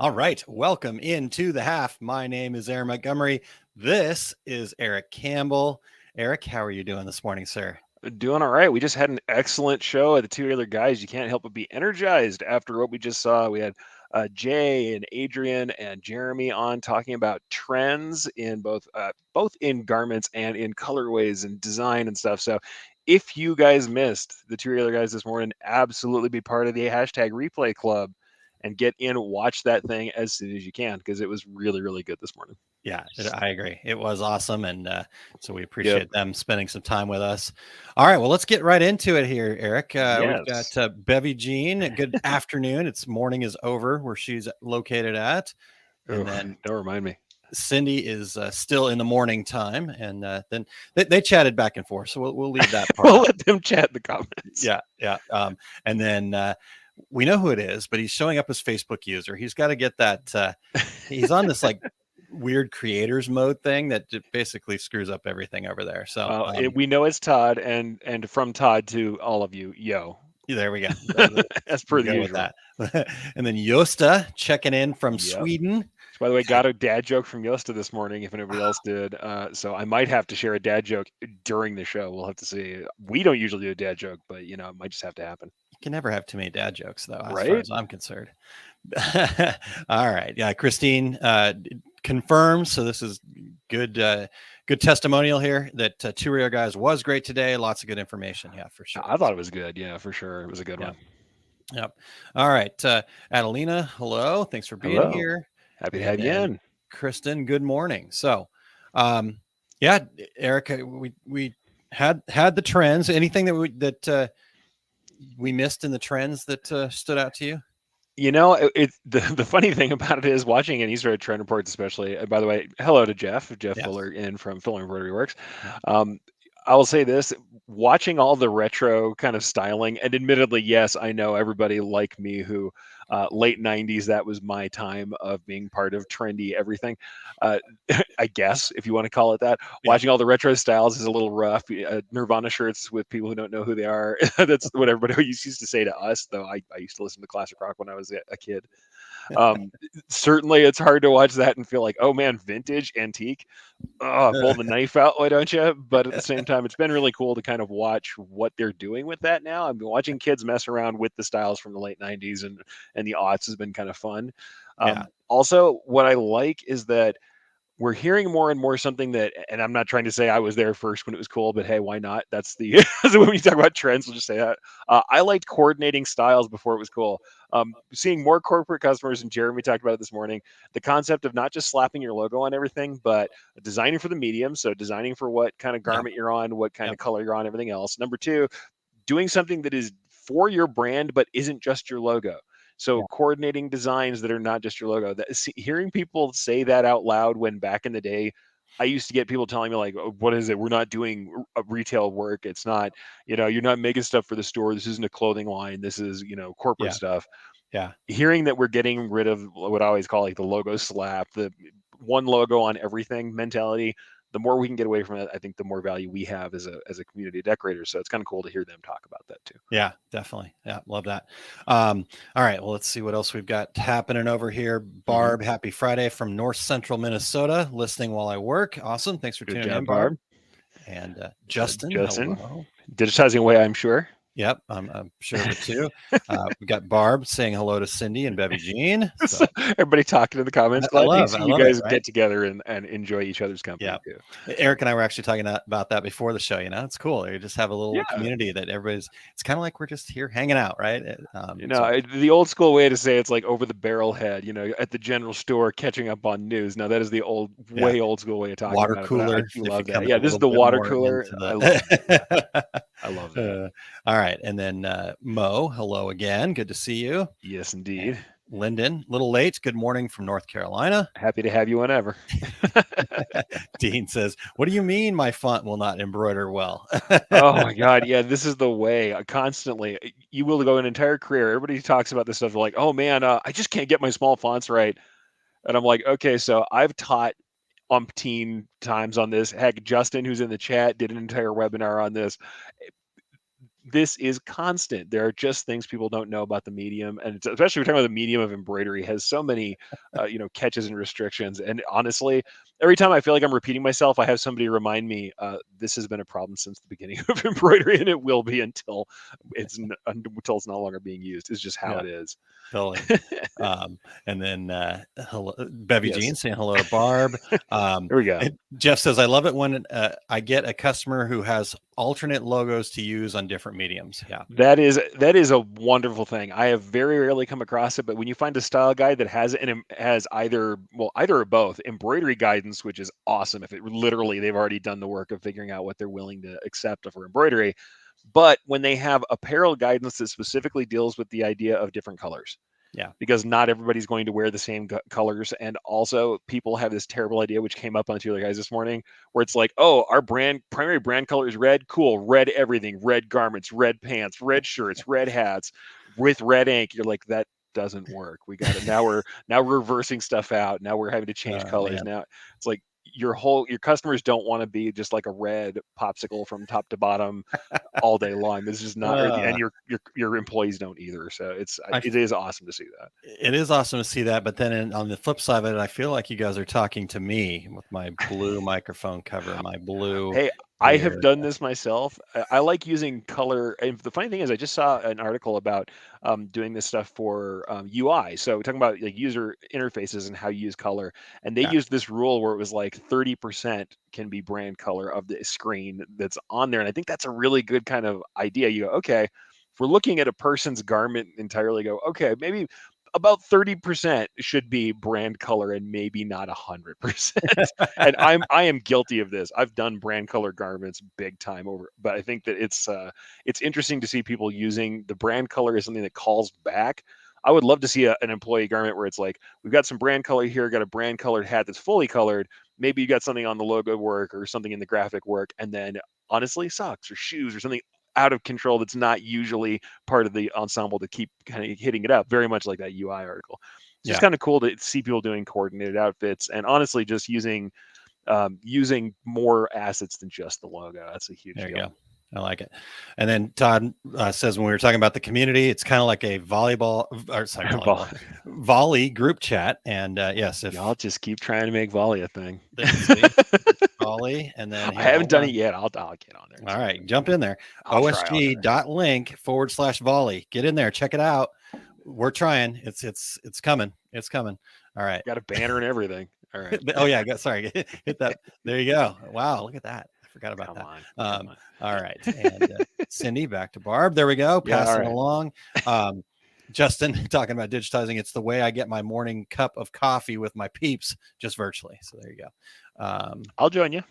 All right, welcome into the half. My name is Aaron Montgomery. This is Erich Campbell. Eric, how are you doing this morning, sir? Doing all right. We just had an excellent show at the two other guys. You can't help but be energized after what we just saw. We had Jay and Adrian and Jeremy on talking about trends in both in garments and in colorways and design and stuff. So if you guys missed the two other guys this morning, absolutely be part of the hashtag replay club and get in, watch that thing as soon as you can because it was really, really good this morning. Yeah, I agree. It was awesome. And so we Yep. appreciate them spending some time with us. All right, well, let's get right into it here, Eric. We've got Yes. Bevy Jean. Good afternoon. It's morning is over where she's located at. And Oh, then don't remind me. Cindy is still in the morning time. And then they chatted back and forth. So we'll leave that part We'll out. let them chat in the comments. Yeah, yeah. And then we know who it is, but he's showing up as Facebook user. He's got to get that. He's on this like weird creators mode thing that basically screws up everything over there. So We know it's Todd, and from Todd to all of you, yo, there we go. as per We'll the go with usual. that. And then Yosta checking in from Yep. Sweden. Which, by the way, got a dad joke from Yosta this morning. If anybody else did, so I might have to share a dad joke during the show. We'll have to see. We don't usually do a dad joke, but it might just have to happen, You can never have too many dad jokes, though, as far right? as I'm concerned. All right. Yeah. Christine confirms. So this is good. Good testimonial here that Two Real Guys was great today. Lots of good information. Yeah, for sure. I thought it was good. Yeah, for sure, it was a good Yeah. one. Yep. All right. Adelina, hello. Thanks for being Hello, here. happy to And have you then in. Kristen, good morning. So, um, yeah, Erica, we had the trends. Anything we missed in the trends that stood out to you? The funny thing about it is watching an Easter egg trend reports, especially. By the way, hello to Jeff Yes. Fuller in from Fuller Embroidery Works. Yeah. Um, I will say this: watching all the retro kind of styling, and admittedly, yes, I know everybody like me who late '90s, that was my time of being part of trendy everything. Uh, I guess if you want to call it that. Yeah. Watching all the retro styles is a little rough. Nirvana shirts with people who don't know who they are. That's what everybody used to say to us, though. I used to listen to classic rock when I was a kid. Um, Certainly, it's hard to watch that and feel like, oh man, vintage, antique. Oh, pull the knife out, why don't you? But at the same time, it's been really cool to kind of watch what they're doing with that now. I've been watching kids mess around with the styles from the late '90s and the aughts has been kind of fun. Yeah. Also, what I like is that we're hearing more and more something that, and I'm not trying to say I was there first when it was cool, but hey, why not? That's the so when we talk about trends, we'll just say that. I liked coordinating styles before it was cool. Seeing more corporate customers, and Jeremy talked about it this morning. The concept of not just slapping your logo on everything, but designing for the medium. So designing for what kind of Yep. garment you're on, what kind Yep. of color you're on, everything else. Number two, doing something that is for your brand but isn't just your logo. So Yeah. coordinating designs that are not just your logo. Hearing people say that out loud when back in the day, I used to get people telling me like, oh, "What is it? We're not doing retail work. It's not, you're not making stuff for the store. This isn't a clothing line. This is, corporate Yeah. stuff." Yeah. Hearing that we're getting rid of what I always call like the logo slap, the one logo on everything mentality, the more we can get away from it, I think the more value we have as a community decorator. So it's kind of cool to hear them talk about that too. Yeah, definitely. Yeah, love that. All right, well, let's see what else we've got happening over here. Hmm. Barb, happy Friday from North Central Minnesota, listening while I work. Awesome. Thanks for Good tuning in, job, Barb. Barb. And Justin, Justin, hello. digitizing away, I'm sure. Yep, I'm sure of it too. We got Barb saying hello to Cindy and Bevy Jean. So So everybody talking in the comments. Glad to see I you love it, guys right? get together and enjoy each other's Yeah. company too. Eric and I were actually talking about that before the show. It's cool. You just have a little Yeah. community that it's kind of like we're just here hanging out, right? So The old school way to say it's like over the barrel head, at the general store catching up on news. Now that is the yeah, way old school way of talking water about it, but I cooler. do If you love come that. in Yeah, a this is little the bit water more cooler. into I love that. Yeah, the. I love that. All right, and then Mo, hello again. Good to see you. Yes, And indeed. Lyndon, little late. Good morning from North Carolina. Happy to have you whenever. Dean says, "What do you mean my font will not embroider well?" Oh my God. Yeah, this is the way. Constantly. You will go an entire career. Everybody talks about this stuff. They're like, oh man, I just can't get my small fonts right. And I'm like, okay, so I've taught umpteen times on this. Heck, Justin, who's in the chat, did an entire webinar on this. this is constant. There are just things people don't know about the medium, and especially we're talking about the medium of embroidery has so many, catches and restrictions. And honestly, every time I feel like I'm repeating myself, I have somebody remind me, this has been a problem since the beginning of embroidery, and it will be until it's no longer being used. It's just how Yeah, it is. totally. And then hello, Bevy Yes, Jean saying hello to Barb. there we go. And Jeff says, I love it when I get a customer who has alternate logos to use on different mediums. Yeah. That is a wonderful thing. I have very rarely come across it, but when you find a style guide that has either or both embroidery guidance, which is awesome if it literally they've already done the work of figuring out what they're willing to accept for embroidery, but when they have apparel guidance that specifically deals with the idea of different colors, Yeah. because not everybody's going to wear the same colors. And also, people have this terrible idea, which came up on two other guys this morning, where it's like, oh, our primary brand color is red. Cool. Red everything, red garments, red pants, red shirts, red hats with red ink. You're like, that doesn't work. We got it. Now we're reversing stuff out. Now we're having to change colors. Man. Now it's like, your customers don't want to be just like a red popsicle from top to bottom all day long. This is not, and your employees don't either. So it is awesome to see that. It is awesome to see that, but then on the flip side of it, I feel like you guys are talking to me with my blue microphone cover, my blue Hey, I here. have done this myself. I like using color. And the funny thing is, I just saw an article about doing this stuff for UI. So talking about like user interfaces and how you use color. And they Yeah. used this rule where it was like 30% can be brand color of the screen that's on there. And I think that's a really good kind of idea. You go, okay, if we're looking at a person's garment entirely, go, okay, maybe about 30% should be brand color and maybe not 100%. And I am guilty of this. I've done brand color garments big time over, but I think that it's interesting to see people using the brand color as something that calls back. I would love to see an employee garment where it's like, we've got some brand color here, got a brand colored hat that's fully colored. Maybe you got something on the logo work or something in the graphic work, and then honestly, socks or shoes or something out of control that's not usually part of the ensemble to keep kind of hitting it up, very much like that UI article. It's just kind of cool to see people doing coordinated outfits, and honestly just using more assets than just the logo. That's a huge There you deal. go. I like it. And then Todd says, when we were talking about the community, it's kind of like a volley group chat. And yes, if y'all just keep trying to make volley a thing. volley, and then I haven't done it yet. I'll get on there. All right, jump in there. OSG.link/volley. Get in there, check it out. We're trying. It's coming. It's coming. All right. Got a banner and everything. All right. Oh yeah. Sorry. Hit that. There you go. Wow. Look at that. I forgot about that. Come on. All right. And Cindy, back to Barb. There we go. Passing along. Justin talking about digitizing. It's the way I get my morning cup of coffee with my peeps, just virtually. So there you go. I'll join you.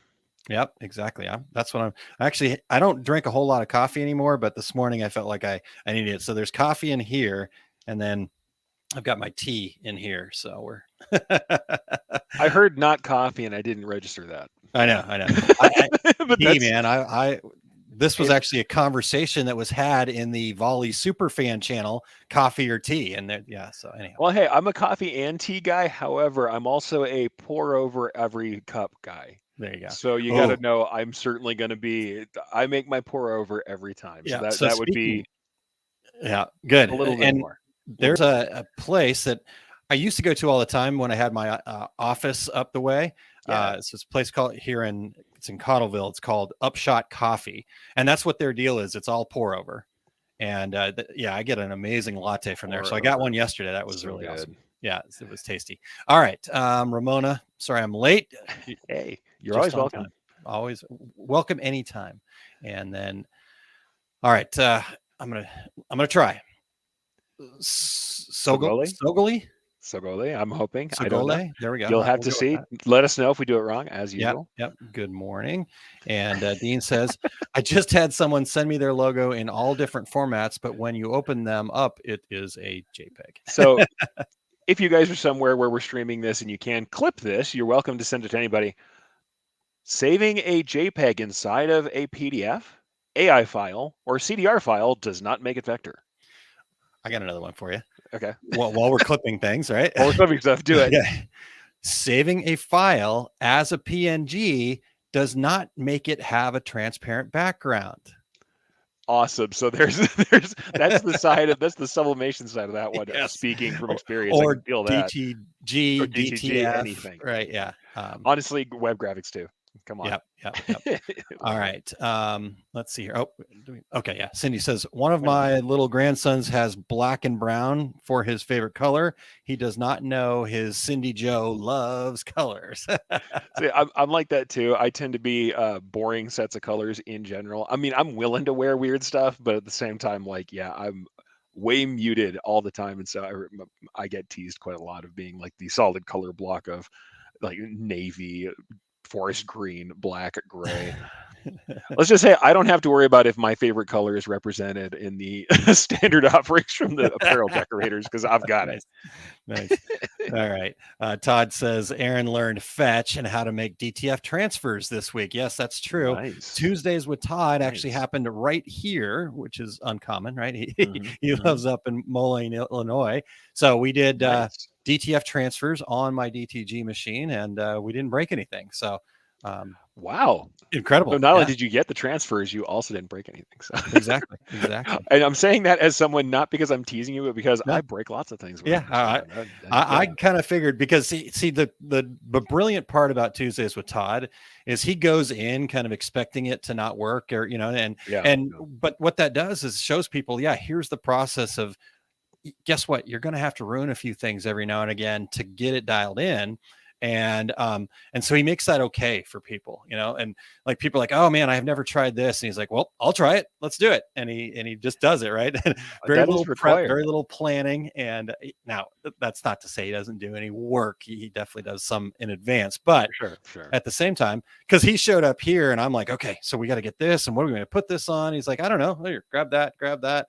Yep, exactly. That's what I don't drink a whole lot of coffee anymore, but this morning I felt like I needed it. So there's coffee in here, and then I've got my tea in here. So we're I heard not coffee and I didn't register that. I know. But tea, man, this was actually a conversation that was had in the Volley Superfan channel, coffee or tea. And so anyhow. Well, hey, I'm a coffee and tea guy. However, I'm also a pour over every cup guy. There you go. So you got to know I'm certainly going to be. I make my pour over every time. So that would be. Yeah, good. A little bit more. There's a place that I used to go to all the time when I had my office up the way. It's this place it's in Cottleville. It's called Upshot Coffee, and that's what their deal is. It's all pour over, and I get an amazing latte from there. So I got one yesterday. That was really awesome. Yeah, it was tasty. All right, Ramona. Sorry, I'm late. Hey, you're always welcome. Always welcome anytime. And then, all right, I'm gonna try. Sogoli. I'm hoping. I don't know. There we go. You'll have to see. Let us know if we do it wrong, as usual. Yep. Good morning. And Dean says, I just had someone send me their logo in all different formats, but when you open them up, it is a JPEG. So if you guys are somewhere where we're streaming this and you can clip this, you're welcome to send it to anybody. Saving a JPEG inside of a PDF, AI file, or CDR file does not make it vector. I got another one for you. Okay. While we're clipping things, right? While we're clipping stuff, do it. Okay. Saving a file as a PNG does not make it have a transparent background. awesome. So there's that's the sublimation side of that one. Yes. Speaking from Or, experience, I can or feel that. DTG, Or DTG, DTF, anything. right? Yeah. Honestly, web graphics too. Come on. Yep. Yep. Yep. All Love it. right. Let's see here. Oh, okay. Yeah. Cindy says one of Why not? my little grandsons has black and brown for his favorite color. He does not know his Cindy Joe loves colors. See, I'm like that too. I tend to be boring sets of colors in general. I mean, I'm willing to wear weird stuff, but at the same time, like, yeah, I'm way muted all the time, and so I get teased quite a lot of being like the solid color block of like navy, forest green, black, gray. Let's just say I don't have to worry about if my favorite color is represented in the standard offerings from the apparel decorators because I've got it. Nice. Nice. All right. Todd says Aaron learned fetch and how to make DTF transfers this week. Yes, that's true. Nice. Tuesdays with Todd actually Nice. happened right here, which is uncommon, right? He, Mhm, he mhm. lives up in Moline, Illinois. So we did Nice. DTF transfers on my DTG machine, and we didn't break anything. So um, Wow. So incredible. not only Yeah, did you get the transfers, you also didn't break anything. So, exactly. Exactly. and I'm saying that as someone not because I'm teasing you, but because No, I break lots of things when yeah, I'm messing around. I Yeah, kind of figured because see the brilliant part about Tuesdays with Todd is he goes in kind of expecting it to not work or yeah, and yeah. but what that does is shows people, yeah, here's the process of guess what, you're going to have to ruin a few things every now and again to get it dialed in. And so he makes that okay for people, and like people are like, oh man, I've never tried this, and he's like, well, I'll try it, let's do it, and he just does it, right? Very That is little prep, required. very little planning. And now that's not to say he doesn't do any work. He definitely does some in advance, but Sure, sure. at the same time, because he showed up here and I'm like, okay, so we got to get this, and what are we going to put this on? He's like, I don't know. Here, grab that.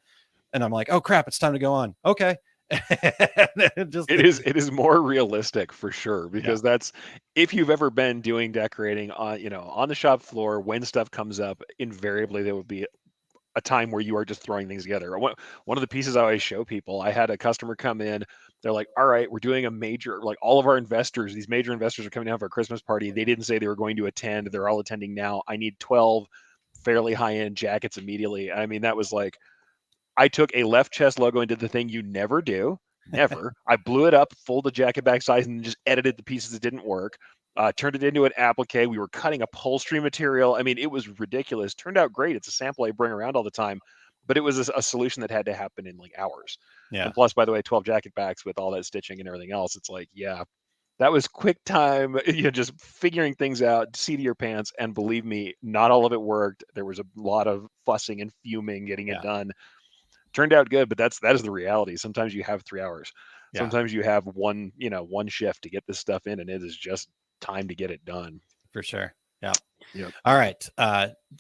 And I'm like, oh crap, it's time to go on. Okay. Just It is more realistic for sure yeah, because that's if you've ever been doing decorating on on the shop floor when stuff comes up, invariably there would be a time where you are just throwing things together. One of the pieces I always show people, I had a customer come in. They're like, all right, we're doing a major, like all of our investors, these major investors are coming down for a Christmas party. They didn't say they were going to attend. They're all attending now. I need 12 fairly high end jackets immediately. I mean, that was like, I took a left chest logo and did the thing you never do. Never. I blew it up, folded jacket back size, and just edited the pieces that didn't work. Turned it into an applique. We were cutting upholstery material. I mean, it was ridiculous. Turned out great. It's a sample I bring around all the time, but it was a solution that had to happen in like hours. yeah, And plus, by the way, 12 jacket backs with all that stitching and everything else. It's like, yeah, that was quick time, just figuring things out, seat of your pants. And believe me, not all of it worked. There was a lot of fussing and fuming getting it yeah, done. Turned out good, but that is the reality. Sometimes you have 3 hours. yeah, Sometimes you have one shift to get this stuff in, and it is just time to get it done. for sure. Yeah. Yep. All right.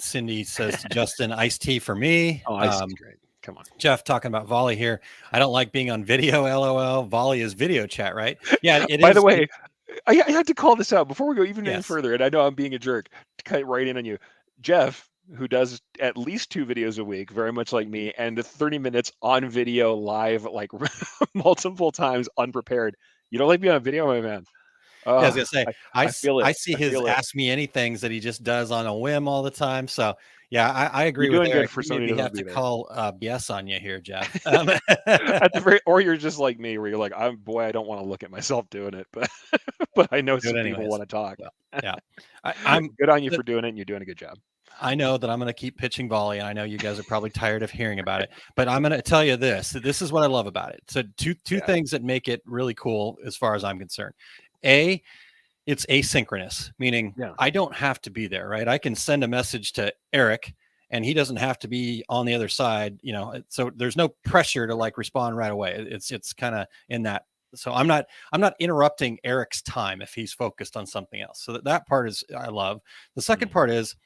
Cindy says to Justin, iced tea for me. Oh, I see. Great. Come on. Jeff talking about volley here. I don't like being on video. LOL. Volley is video chat, right? Yeah, it By the is. way, I had to call this out before we go even any Yes. further, and I know I'm being a jerk to cut right in on you. Jeff, who does at least 2 videos a week, very much like me, and 30 minutes on video live, like multiple times unprepared. You don't like being on video, my man. Yeah, I was Oh, gonna say I feel it. I see I his feel it. ask me anythings that he just does on a whim all the time. So yeah, I You're agree with doing good Eric. for We somebody who maybe doesn't have want to to be there. call BS on you here, Jeff. At the very, or you're just like me, where you're like, I'm boy, I don't want to look at myself doing it, but but I know Do it some people anyways. want to talk. Well, yeah, I'm. Good on you for doing it, and you're doing a good job. I know that I'm going to keep pitching volley, and I know you guys are probably tired of hearing about it, but I'm going to tell you this. This is what I love about it. So two Yeah, things that make it really cool as far as I'm concerned. A, it's asynchronous, meaning yeah, I don't have to be there, right? I can send a message to Eric and he doesn't have to be on the other side, so there's no pressure to like respond right away. It's kind of in that. So I'm not interrupting Eric's time if he's focused on something else. So that part is I love. The second mhm. part is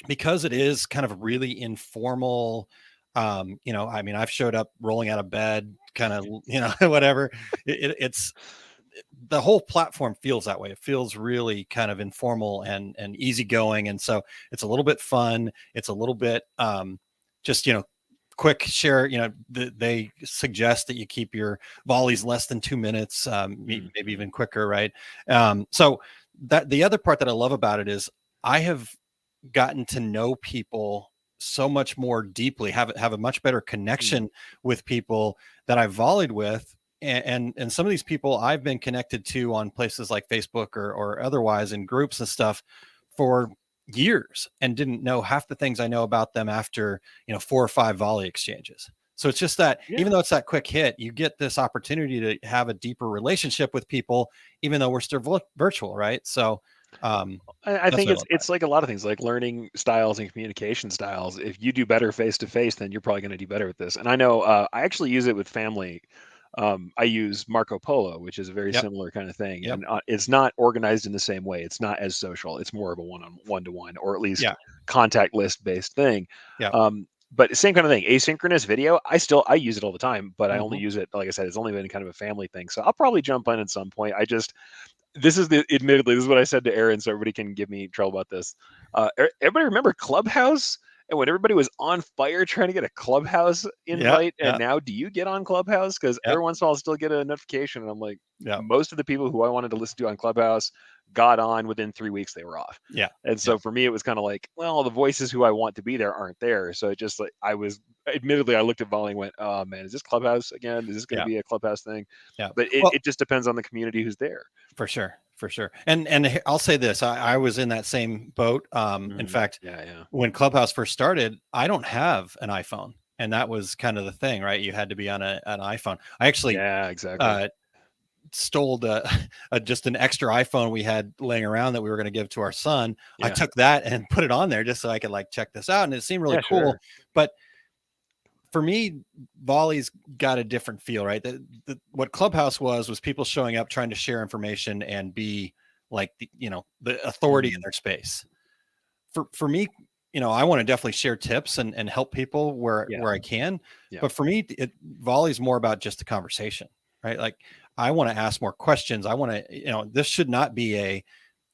because it is kind of really informal. I mean, I've showed up rolling out of bed, kind of, whatever. It's the whole platform feels that way. It feels really kind of informal and easygoing, and so it's a little bit fun. It's a little bit just quick share. They suggest that you keep your volleys less than 2 minutes, maybe Mhm. even quicker, right? So that the other part that I love about it is I have gotten to know people so much more deeply, have a much better Mm. connection with people that I've volleyed with. And some of these people I've been connected to on places like Facebook or otherwise in groups and stuff for years, and didn't know half the things I know about them after, 4 or 5 volley exchanges. So it's just that Yeah. even though it's that quick hit, you get this opportunity to have a deeper relationship with people, even though we're still virtual, right? So I that's think what I love about it's like a lot of things, like learning styles and communication styles. If you do better face to face, then you're probably going to do better with this. And I know I actually use it with family. I use Marco Polo, which is a very it. Yep. similar kind of thing, Yep. and it's not organized in the same way. It's not as social. It's more of a one to one, or at least Yeah. contact list based thing. Yep. But same kind of thing. Asynchronous video. I use it all the time, but I only Hmm. use it, like I said, it's only been kind of a family thing. So I'll probably jump in at some point. Admittedly, this is what I said to Aaron, so everybody can give me trouble about this. Everybody remember Clubhouse? And when everybody was on fire trying to get a Clubhouse Yeah. invite, and Yeah. now do you get on Clubhouse? Because Yeah. every once in a while I'll still get a notification, and I'm like, Yeah. most of the people who I wanted to listen to on Clubhouse got on within 3 weeks, they were off. Yeah. And Yeah. so for me, it was kind of like, well, the voices who I want to be there aren't there. So it just like admittedly, I looked at Volley and went, oh man, is this Clubhouse again? Is this going to Yeah. be a Clubhouse thing? Yeah. But Well, it just depends on the community who's there. for sure. For sure. And I'll say this, I was in that same boat. In Mhm. fact, Yeah, yeah. when Clubhouse first started, I don't have an iPhone. And that was kind of the thing, right? You had to be on an iPhone. I actually Yeah, exactly. uh, stole just an extra iPhone we had laying around that we were going to give to our son. I Yeah. took that and put it on there just so I could like check this out, and it seemed really Yeah, cool. sure. But for me, volley's got a different feel, right? What Clubhouse was people showing up trying to share information and be like the authority in Mm. their space. For me, I want to definitely share tips and help people Yeah, where I can. yeah. But for me, volley's more about just the conversation, right? Like I want to ask more questions. I want to, this should not be a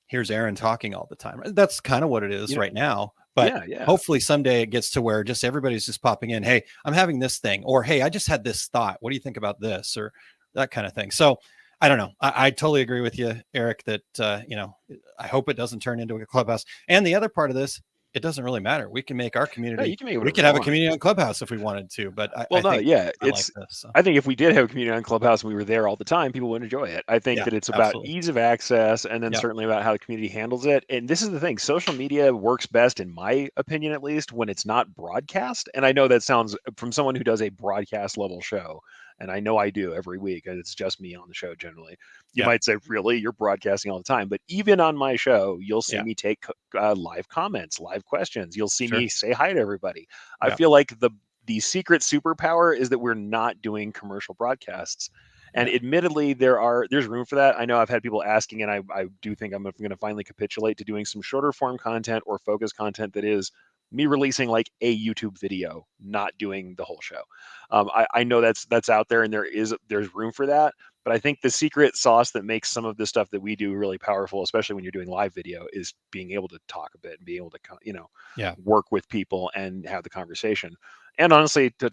here's Aaron talking all the time. That's kind of what it is You know, right now. But yeah, yeah. hopefully someday it gets to where just everybody's just popping in. Hey, I'm having this thing, or hey, I just had this thought. What do you think about this, or that kind of thing? So I don't know. I totally agree with you, Eric. That I hope it doesn't turn into a Clubhouse. And the other part of this, it doesn't really matter. We can make our No, you community. can make We whatever could you have a want. community on Clubhouse if we wanted to. But I Well, no, think yeah, I like it's this. So I think if we did have a community on Clubhouse and we were there all the time, people would enjoy it. I think yeah, that it's about absolutely. ease of access and then Yeah, certainly about how the community handles it. And this is the thing, social media works best, in my opinion at least, when it's not broadcast. And I know that sounds from someone who does a broadcast level show, and I know I do every week, and it's just me on the show generally. You yeah, might say, really, you're broadcasting all the time. But even on my show, you'll see yeah, me take live comments, live questions. You'll see sure. me say hi to everybody. I Yeah, feel like the secret superpower is that we're not doing commercial broadcasts. And yeah, admittedly, there's room for that. I know I've had people asking, and I do think I'm going to finally capitulate to doing some shorter form content or focus content that is me releasing like a YouTube video, not doing the whole show. I know that's out there, and there's room for that. But I think the secret sauce that makes some of the stuff that we do really powerful, especially when you're doing live video, is being able to talk a bit and be able to yeah, work with people and have the conversation. And honestly, to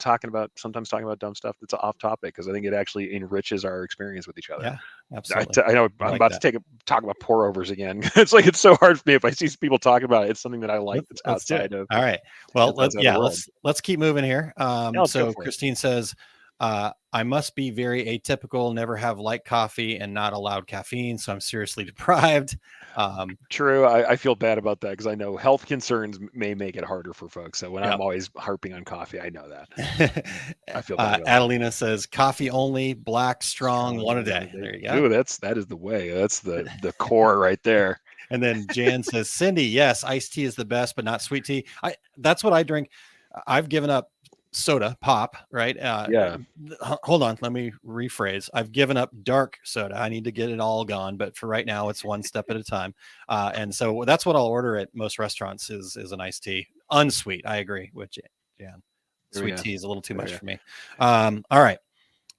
sometimes talking about dumb stuff that's off topic, because I think it actually enriches our experience with each other. yeah. Absolutely. I know I I'm like about to that. talk about pour overs again. It's like it's so hard for me if I see people talking about it. It's something that I like that's Let's do it. outside of All right. Well, the world. let's keep moving here. Yeah, let's go So for it. Christine says, I must be very atypical, never have light coffee and not allowed caffeine, so I'm seriously deprived. Um, True. I feel bad about that because I know health concerns may make it harder for folks. So when yeah. I'm always harping on coffee, I know that. I feel bad about that. Adelina says coffee only, black, strong, Strong one a one a day. day. There you go. Ooh, that is the way. That's the core right there. And then Jan says, Cindy, yes, iced tea is the best, but not sweet tea. That's what I drink. I've given up soda pop, right? Yeah. Hold on, let me rephrase. I've given up dark soda. I need to get it all gone, but for right now, it's one step at a time. And so that's what I'll order at most restaurants is an iced tea, unsweet. I agree with Jan. There we Sweet go. tea is a little too There we much go. for me. All right.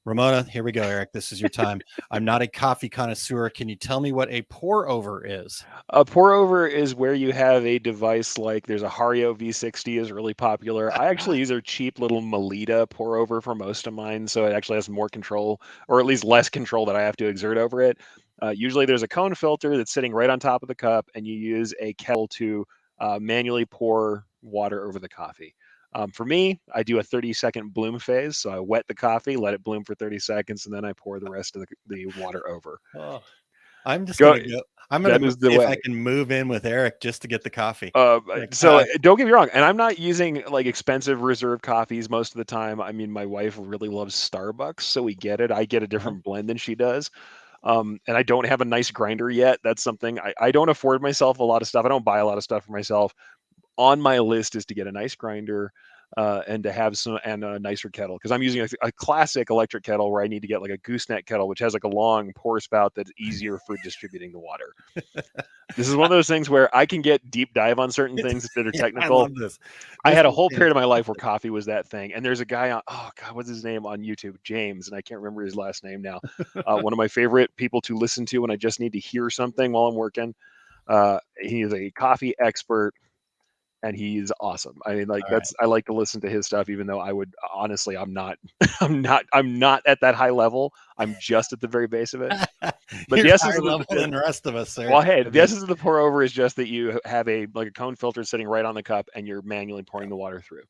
Ramona, here we go, Eric. This is your time. I'm not a coffee connoisseur. Can you tell me what a pour over is? A pour over is where you have a device like there's a Hario V60 is really popular. I actually use a cheap little Melita pour over for most of mine, so it actually has more control, or at least less control that I have to exert over it. Usually there's a cone filter that's sitting right on top of the cup, and you use a kettle to manually pour water over the coffee. For me, I do a 30-second bloom phase. So I wet the coffee, let it bloom for 30 seconds, and then I pour the rest of the water over. Oh, I'm just Go. gonna go. I'm gonna That go is the see if way. I can move in with Eric just to get the coffee. Like, So don't get me wrong, and I'm not using like expensive reserve coffees most of the time. I mean, my wife really loves Starbucks, so we get it. I get a uh-huh. different blend than she does. And I don't have a nice grinder yet. That's something I don't afford myself a lot of stuff. I don't buy a lot of stuff for myself. On my list is to get a nice grinder, and to have some and a nicer kettle, because I'm using a classic electric kettle where I need to get like a gooseneck kettle, which has like a long pour spout that's easier for distributing the water. This is one of those things where I can get deep dive on certain things that are Yeah, I technical. love this. I This had a is whole period of my life where fantastic. coffee was that thing. And there's a guy on, oh God, what's his name on YouTube? James, and I can't remember his last name now. One of my favorite people to listen to when I just need to hear something while I'm working. He is a coffee expert, and he's awesome. I mean, like All right. I like to listen to his stuff, even though I would honestly, I'm not, I'm not at that high level. I'm just at the very base of it. But You're the essence higher of level the than the rest of us, sir. well, hey, I the mean, essence of the pour over is just that you have a like a cone filter sitting right on the cup, and you're manually pouring the water through,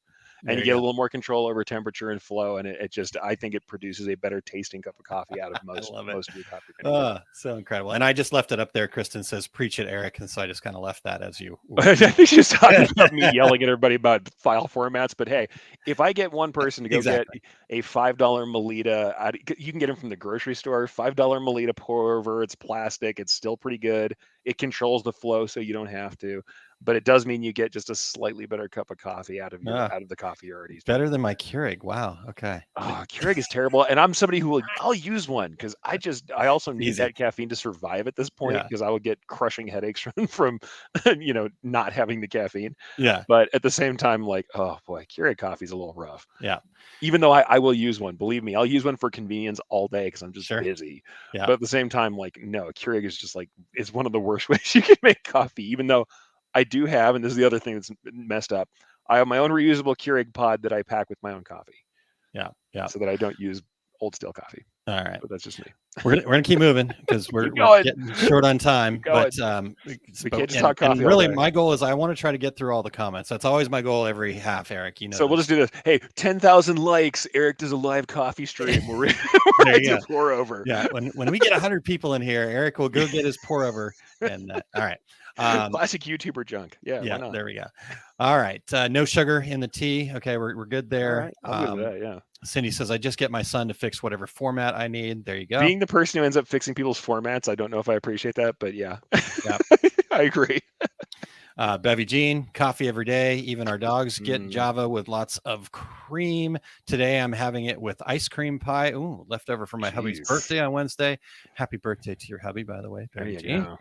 and there you you get a go. little more control over temperature and flow, and it just I think it produces a better tasting cup of coffee out of I love it. most of your coffee you're going to get. So incredible. And I just left it up there. Kristen says, "Preach it, Eric," and so I just kind of left that as you. I think she's talking about me yelling at everybody about file formats, but hey, if I get one person to go get Exactly. a $5 Melita, you can get them from the grocery store. $5 Melita pour over. It's plastic. It's still pretty good. It controls the flow, so you don't have to. But it does mean you get just a slightly better cup of coffee Ah, out of the coffee you're already better drinking. than my Keurig. Wow. Okay. Oh, Keurig is terrible, and I'm somebody who I'll use one because I also need Easy. that caffeine to survive at this point Yeah. because I would get crushing headaches from not having the caffeine. Yeah. But at the same time, like, oh boy, Keurig coffee is a little rough. Yeah. Even though I will use one, believe me, I'll use one for convenience all day because I'm just Sure. busy. Yeah. But at the same time, like, no, Keurig is just like it's one of the worst ways you can make coffee. Even though I do have, and this is the other thing that's messed up, I have my own reusable Keurig pod that I pack with my own coffee Yeah. Yeah. so that I don't use old stale coffee. All right. But that's just me. We're gonna keep moving because Keep we're going. getting short on time. Keep going. We But can't just talk and coffee all really, day. my goal is I want to try to get through all the comments. That's always my goal every half, Eric. You know So we'll this. just do this. Hey, 10,000 likes. Eric does a live coffee stream. We're There ready you to go. pour over. Yeah. When we get 100 people in here, Eric will go get his pour over. And all right. Classic YouTuber junk. Yeah, why Yeah. not? There we go. All right. No sugar in the tea. Okay. We're good All there. right, I'm good with that. Yeah. Cindy says I just get my son to fix whatever format I need. There you go. Being the person who ends up fixing people's formats, I don't know if I appreciate that, but yeah, Yeah. I agree. Bevy Jean, coffee every day. Even our dogs get Mm, Java with lots of cream. Today I'm having it with ice cream pie. Ooh, leftover from my hubby's jeez. birthday on Wednesday. Happy birthday to your hubby, by the way, There Bevy you Jean. go.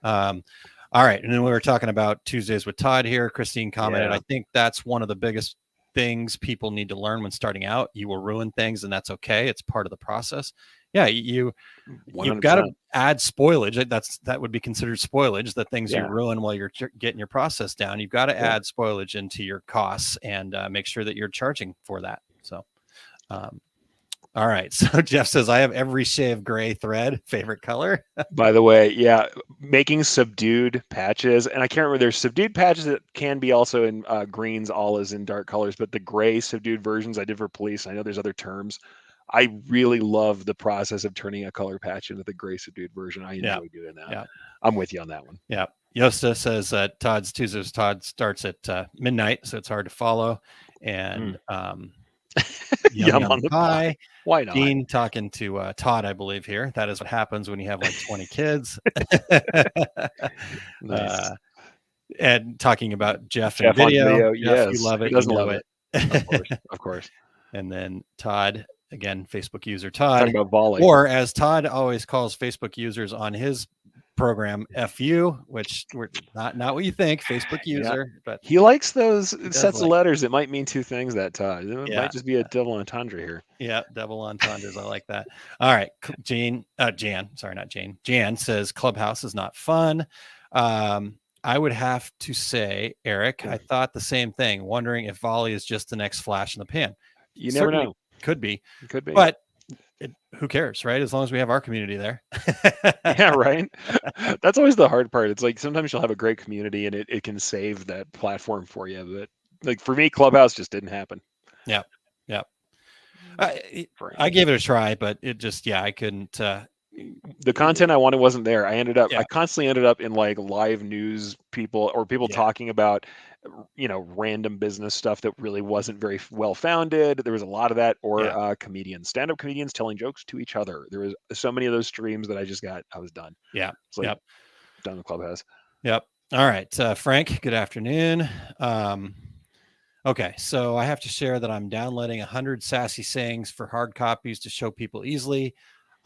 All right. And then we were talking about Tuesdays with Todd here. Christine commented, Yeah. I think that's one of the biggest things people need to learn when starting out. You will ruin things, and that's okay. It's part of the process. Yeah, you've got to 100%. add spoilage. That would be considered spoilage, the things you Yeah. ruin while you're getting your process down. You've got to Yeah. add spoilage into your costs and make sure that you're charging for that. So all right. So Jeff says I have every shade of gray thread favorite color. By the way, yeah, making subdued patches, and I can't remember. There's subdued patches that can be also in greens, olives, and dark colors, but the gray subdued versions I did for police. I know there's other terms. I really love the process of turning a color patch into the gray subdued version. I Yeah. enjoy doing that. Yeah. I'm with you on that one. Yeah. Yosta says Todd's Tuesdays Todd starts at midnight, so it's hard to follow. And Yum yum on the pie. pie. Why not? Dean talking to Todd, I believe here. That is what happens when you have like 20 kids. Nice. And talking about Jeff Jeff and on video. video. Jeff, you Yes. love Who it. You doesn't know love it. it? Of course. Of course. And then Todd, again, Facebook user Talking Todd, about volley. or as Todd always calls Facebook users on his program, FU, which we're not what you think, Facebook Yeah. user, but He likes those does sets of like letters that might mean two things that time. It Yeah. might just be a double entendre here. Yeah, double entendres. I like that. All right, Jan, sorry, not Jane. Jan says Clubhouse is not fun. I would have to say, Eric, I thought the same thing, wondering if volley is just the next flash in the pan. You never know. Could be, It could be. but who cares, right? As long as we have our community there. Yeah, right. That's always the hard part. It's like sometimes you'll have a great community and it can save that platform for you, but Like for me, Clubhouse just didn't happen. Yeah. Yeah. I, For I gave it a try, but it just, I couldn't. the content I wanted wasn't there. I Yeah. constantly ended up in like live news people or people Yeah. talking about, random business stuff that really wasn't very well founded. There was a lot of that, or Yeah. stand-up comedians telling jokes to each other. There was so many of those streams that I was done. Yeah. It's like Yep. done with Clubhouse. Yep. All right. Frank, good afternoon. Okay. So I have to share that I'm downloading 100 sassy sayings for hard copies to show people easily.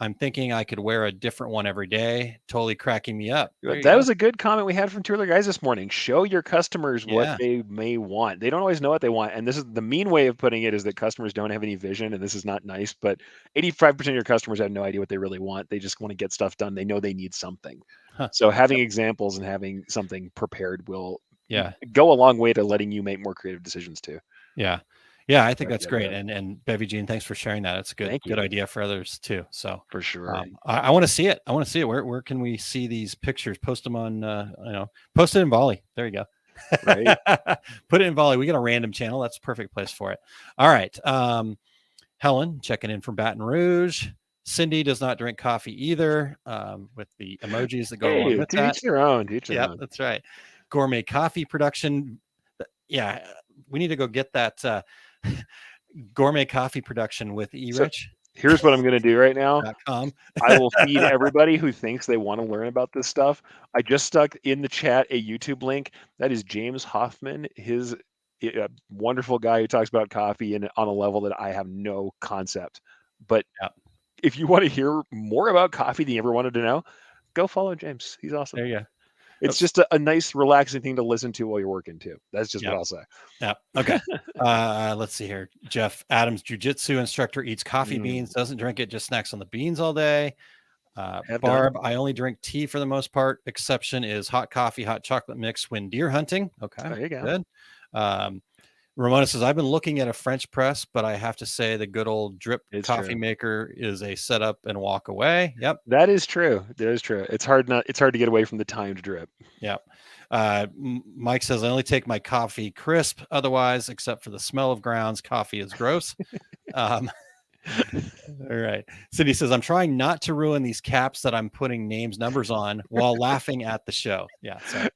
I'm thinking I could wear a different one every day. Totally cracking me up. There you That go. was a good comment we had from two other guys this morning. Show your customers what Yeah. they may want. They don't always know what they want. And this is the mean way of putting it, is that customers don't have any vision. And this is not nice, but 85% of your customers have no idea what they really want. They just want to get stuff done. They know they need something. Huh. So having Yep. examples and having something prepared will Yeah. go a long way to letting you make more creative decisions too. Yeah. Yeah. I think Back that's the other great. way. And Bevy Jean, thanks for sharing that. It's a Thank good you. idea for others too. So For sure. I want to see it. I want to see it. Where can we see these pictures? Post them on, post it in Volley. There you go. Right. Put it in Volley. We got a random channel. That's a perfect place for it. All right. Helen checking in from Baton Rouge. Cindy does not drink coffee either, with the emojis that go along Hey, with to that. each their own. To each their Yep, own. that's right. Gourmet coffee production. Yeah, we need to go get that gourmet coffee production with So Erich.com. here's what I'm going to do right now. I will feed everybody who thinks they want to learn about this stuff. I just stuck in the chat a YouTube link. That is James Hoffman, his wonderful guy who talks about coffee and on a level that I have no concept. But Yep, if you want to hear more about coffee than you ever wanted to know, go follow James. He's awesome. there you go. It's just a nice, relaxing thing to listen to while you're working too. That's just what Yep. I'll say. Yeah. Okay. Let's see here. Jeff Adams, jujitsu instructor, eats coffee beans, doesn't drink it, just snacks on the beans all day. Have done. Barb, I only drink tea for the most part. Exception is hot coffee, hot chocolate mix when deer hunting. Okay. There you go. Good. Ramona says, I've been looking at a French press, but I have to say the good old drip It's coffee true. maker is a setup and walk away. Yep. That is true. That is true. It's hard to get away from the timed drip. Yep. Mike says, I only take my coffee crisp. Otherwise, except for the smell of grounds, coffee is gross. All right. Cindy says, I'm trying not to ruin these caps that I'm putting names, numbers on while laughing at the show. Yeah. Sorry.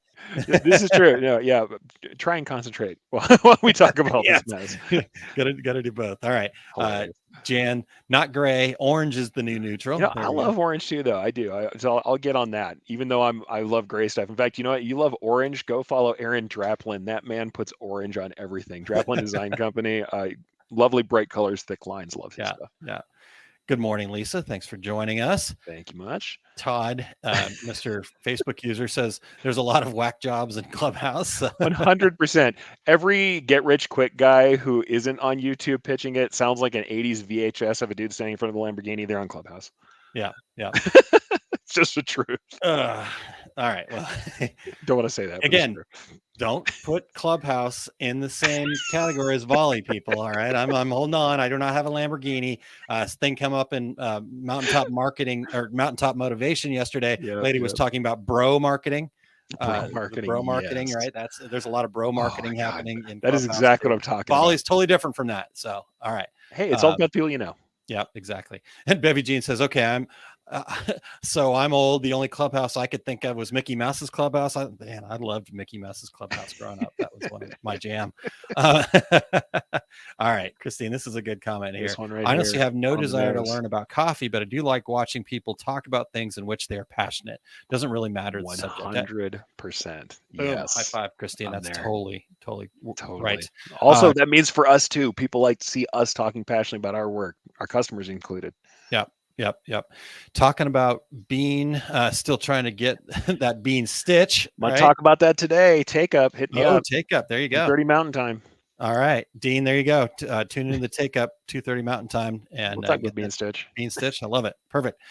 This is true. No, yeah. But try and concentrate while we talk about Yes. this mess. Gotta do both. All right. Hilarious. Jan, not gray. Orange is the new neutral. I love orange too, though. I do. So I'll get on that. Even though I love gray stuff. In fact, you know what? You love orange. Go follow Aaron Draplin. That man puts orange on everything. Draplin Design Company. Lovely bright colors, thick lines. Love his stuff. Yeah. Good morning, Lisa. Thanks for joining us. Thank you much. Todd, Mr. Facebook user, says there's a lot of whack jobs in Clubhouse. 100%. Every get rich quick guy who isn't on YouTube pitching it sounds like an 80s VHS of a dude standing in front of the Lamborghini. They're on Clubhouse. Yeah. It's just the truth. All right. Well, don't want to say that. Again, don't put Clubhouse in the same category as Volley, people. All right. I'm holding on. I do not have a Lamborghini. Thing come up in Mountaintop Marketing or Mountaintop Motivation yesterday. Lady was talking about bro marketing. Bro marketing, yes. Right? There's a lot of bro marketing happening in that. Is exactly what I'm talking about. Volley's totally different from that. So, all right. Hey, it's all about people you know. Yeah, exactly. And Bevy Jean says, okay, I'm old. The only Clubhouse I could think of was Mickey Mouse's Clubhouse. I loved Mickey Mouse's Clubhouse growing up. That was one of my jam. All right, Christine, this is a good comment here. I honestly have no desire to learn about coffee, but I do like watching people talk about things in which they are passionate. Doesn't really matter. 100%. Yes. High five, Christine. That's totally right. Also, that means for us too, people like to see us talking passionately about our work, our customers included. Yep. Talking about bean, still trying to get that bean stitch. I'm gonna talk about that today. Take up, hit me up. Take up. There you go. 2:30 Mountain Time. All right, Dean. There you go. Tune into the Take Up 2:30 Mountain Time and we'll talk about bean stitch. Bean stitch. I love it. Perfect.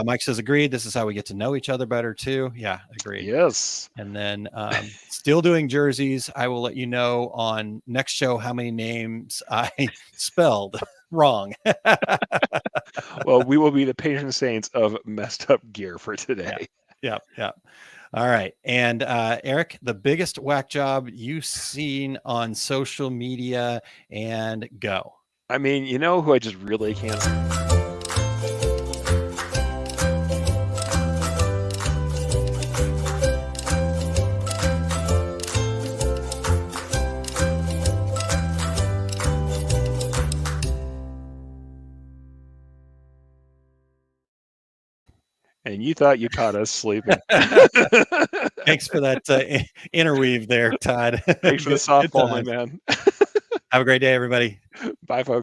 Mike says agreed. This is how we get to know each other better too. Yeah, agreed. Yes. And then still doing jerseys. I will let you know on next show how many names I spelled wrong. Well, we will be the patient saints of messed up gear for today. Yep. Yep. All right. And Eric, the biggest whack job you've seen on social media, and go. I mean, you know who I just really can't. And you thought you caught us sleeping. Thanks for that interweave there, Todd. Thanks for the Good softball, my times. man. Have a great day, everybody. Bye, folks.